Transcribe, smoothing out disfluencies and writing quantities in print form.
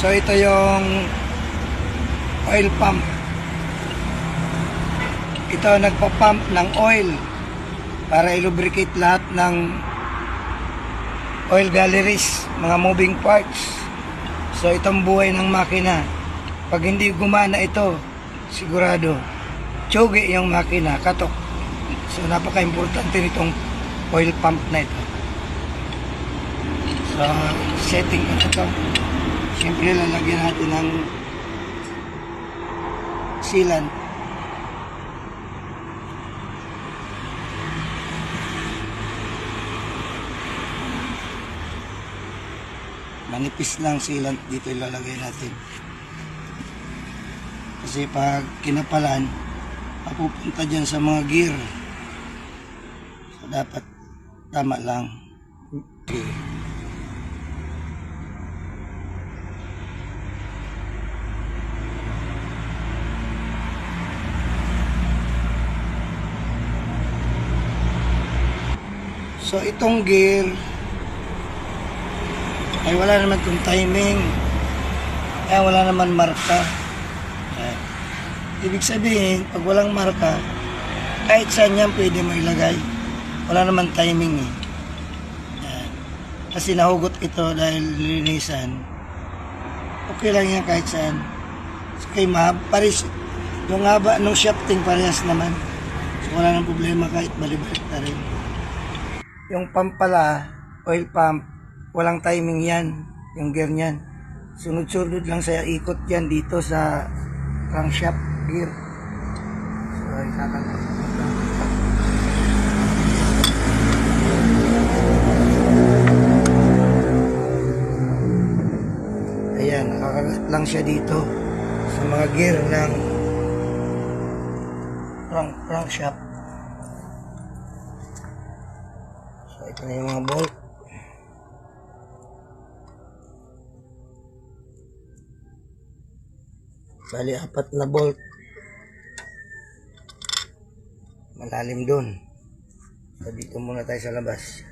So ito yung oil pump. Ito nagpa-pump ng oil para i-lubricate lahat ng oil galleries, mga moving parts. So itong buhay ng makina. Pag hindi gumana ito, sigurado tsugi yung makina, katok. So napaka-importante nitong oil pump na ito. So setting na ito. Siyempre lalagyan natin ng sealant. Manipis lang sealant dito ilalagay natin. Kasi pag kinapalan, mapupunta dyan sa mga gear. So dapat tama lang. Okay. So itong gear ay wala naman itong timing, ay wala naman marka. Ibig sabihin, pag walang marka, kahit saan yan pwede mo ilagay. Wala naman timing eh. Kasi nahugot ito dahil linisan. Okay lang yan kahit saan. So, kay paris, yung haba ng shafting parehas naman. So wala nang problema kahit balibalik na rin. Yung pump pala, oil pump, walang timing yan, yung gear niyan. Sunod-sunod lang sa ikot yan dito sa crankshaft gear. So, ikakanap. Ayan, nakakagat lang siya dito sa mga gear ng crankshaft. So, ito na yung mga bolt. Bali, 4 na bolt. Malalim dun. So, dito muna tayo sa labas.